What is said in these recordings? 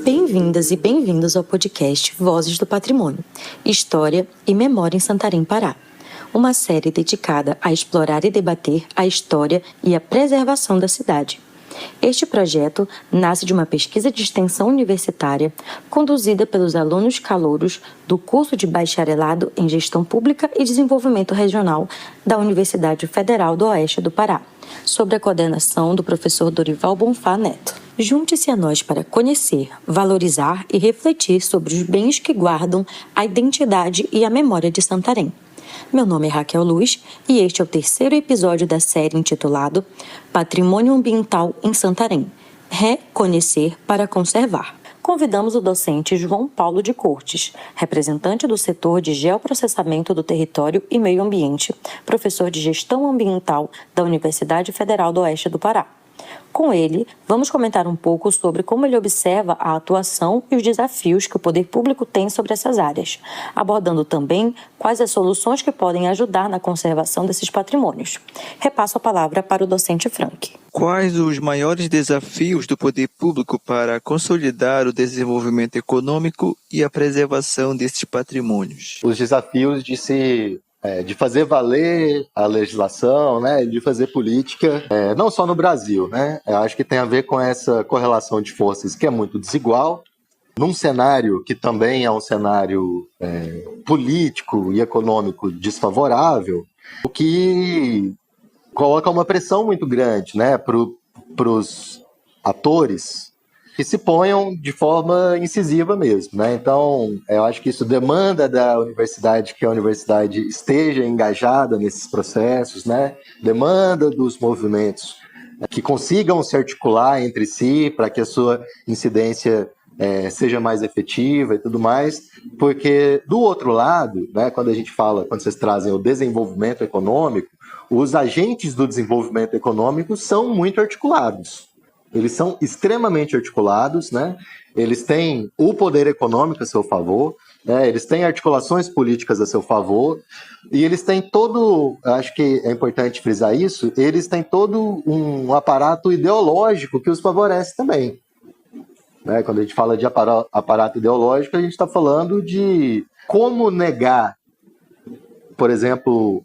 Bem-vindas e bem-vindos ao podcast Vozes do Patrimônio, História e Memória em Santarém, Pará. Uma série dedicada a explorar e debater a história e a preservação da cidade. Este projeto nasce de uma pesquisa de extensão universitária conduzida pelos alunos calouros do curso de Bacharelado em Gestão Pública e Desenvolvimento Regional da Universidade Federal do Oeste do Pará, sob a coordenação do professor Dorival Bonfá Neto. Junte-se a nós para conhecer, valorizar e refletir sobre os bens que guardam a identidade e a memória de Santarém. Meu nome é Raquel Luz e este é o terceiro episódio da série intitulado Patrimônio Ambiental em Santarém, Reconhecer para Conservar. Convidamos o docente João Paulo de Cortes, representante do setor de geoprocessamento do território e meio ambiente, professor de gestão ambiental da Universidade Federal do Oeste do Pará. Com ele, vamos comentar um pouco sobre como ele observa a atuação e os desafios que o poder público tem sobre essas áreas, abordando também quais as soluções que podem ajudar na conservação desses patrimônios. Repasso a palavra para o docente Frank. Quais os maiores desafios do poder público para consolidar o desenvolvimento econômico e a preservação desses patrimônios? Os desafios de fazer valer a legislação, né, de fazer política, não só no Brasil, né? Eu acho que tem a ver com essa correlação de forças que é muito desigual, num cenário que também é um cenário político e econômico desfavorável, o que coloca uma pressão muito grande, né, para os atores que se ponham de forma incisiva mesmo, né? Então, eu acho que isso demanda da universidade que a universidade esteja engajada nesses processos, né? Demanda dos movimentos que consigam se articular entre si para que a sua incidência seja mais efetiva e tudo mais, porque do outro lado, né, quando vocês trazem o desenvolvimento econômico, os agentes do desenvolvimento econômico são muito articulados. Eles são extremamente articulados, né? Eles têm o poder econômico a seu favor, né? Eles têm articulações políticas a seu favor, e eles têm acho que é importante frisar isso, eles têm todo um aparato ideológico que os favorece também. Né? Quando a gente fala de aparato ideológico, a gente está falando de como negar, por exemplo,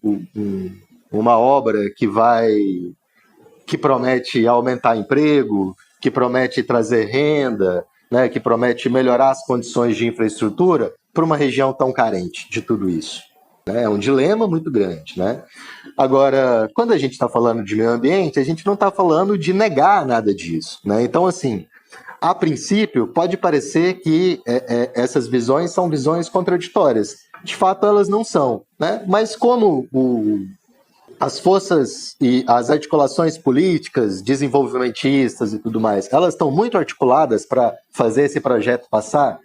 uma obra que promete aumentar emprego, que promete trazer renda, né, que promete melhorar as condições de infraestrutura para uma região tão carente de tudo isso. É um dilema muito grande, né? Agora, quando a gente está falando de meio ambiente, a gente não está falando de negar nada disso, né? Então, assim, a princípio, pode parecer que essas visões são visões contraditórias. De fato, elas não são, né? Mas como as forças e as articulações políticas, desenvolvimentistas e tudo mais, elas estão muito articuladas para fazer esse projeto passar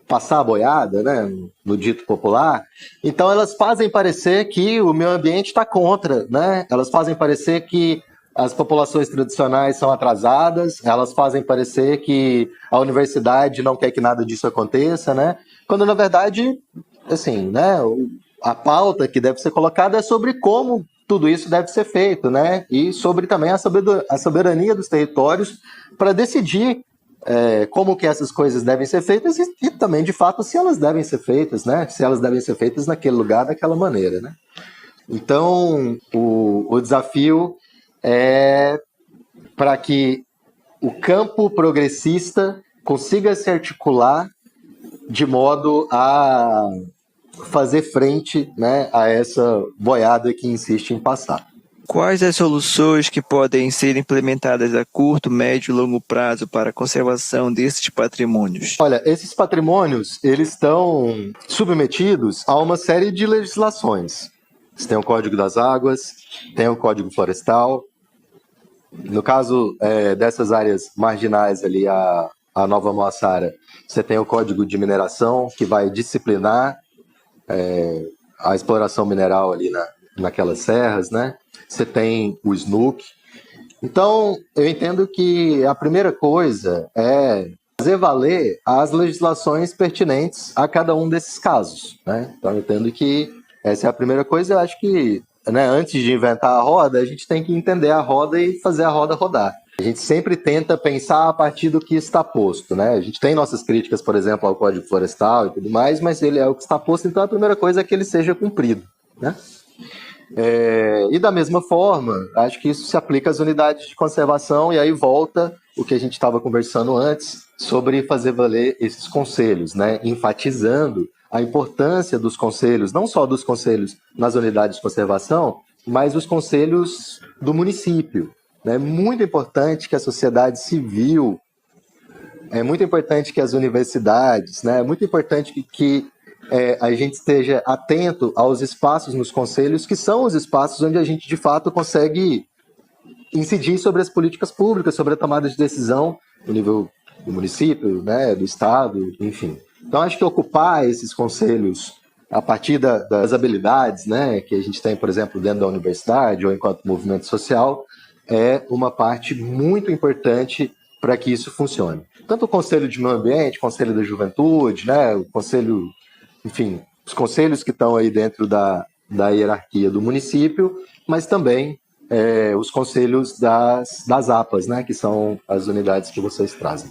a boiada, né, no dito popular. Então elas fazem parecer que o meio ambiente está contra, né? Elas fazem parecer que as populações tradicionais são atrasadas, elas fazem parecer que a universidade não quer que nada disso aconteça, né? Quando na verdade, assim, né, a pauta que deve ser colocada é sobre como tudo isso deve ser feito, né? E sobre também a soberania dos territórios para decidir como que essas coisas devem ser feitas e também, de fato, se elas devem ser feitas, né? Se elas devem ser feitas naquele lugar, daquela maneira, né? Então, o desafio é para que o campo progressista consiga se articular de modo a fazer frente, né, a essa boiada que insiste em passar. Quais as soluções que podem ser implementadas a curto, médio e longo prazo para a conservação desses patrimônios? Olha, esses patrimônios, eles estão submetidos a uma série de legislações. Você tem o Código das Águas, tem o Código Florestal. No caso dessas áreas marginais ali, a Nova Moaçara, você tem o Código de Mineração, que vai disciplinar a exploração mineral ali naquelas serras, né? Você tem o SNUC. Então, eu entendo que a primeira coisa é fazer valer as legislações pertinentes a cada um desses casos, né? Então, eu entendo que essa é a primeira coisa. Eu acho que, né, antes de inventar a roda, a gente tem que entender a roda e fazer a roda rodar. A gente sempre tenta pensar a partir do que está posto, né? A gente tem nossas críticas, por exemplo, ao Código Florestal e tudo mais, mas ele é o que está posto, então a primeira coisa é que ele seja cumprido, né? E da mesma forma, acho que isso se aplica às unidades de conservação, e aí volta o que a gente estava conversando antes sobre fazer valer esses conselhos, né? Enfatizando a importância dos conselhos, não só dos conselhos nas unidades de conservação, mas os conselhos do município. É muito importante que a sociedade civil, é muito importante que as universidades, né? É muito importante que a gente esteja atento aos espaços nos conselhos, que são os espaços onde a gente, de fato, consegue incidir sobre as políticas públicas, sobre a tomada de decisão no nível do município, né, do estado, enfim. Então, acho que ocupar esses conselhos a partir das habilidades, né, que a gente tem, por exemplo, dentro da universidade ou enquanto movimento social, é uma parte muito importante para que isso funcione. Tanto o Conselho de Meio Ambiente, o Conselho da Juventude, né, o Conselho, enfim, os conselhos que estão aí dentro da hierarquia do município, mas também os conselhos das APAs, né, que são as unidades que vocês trazem.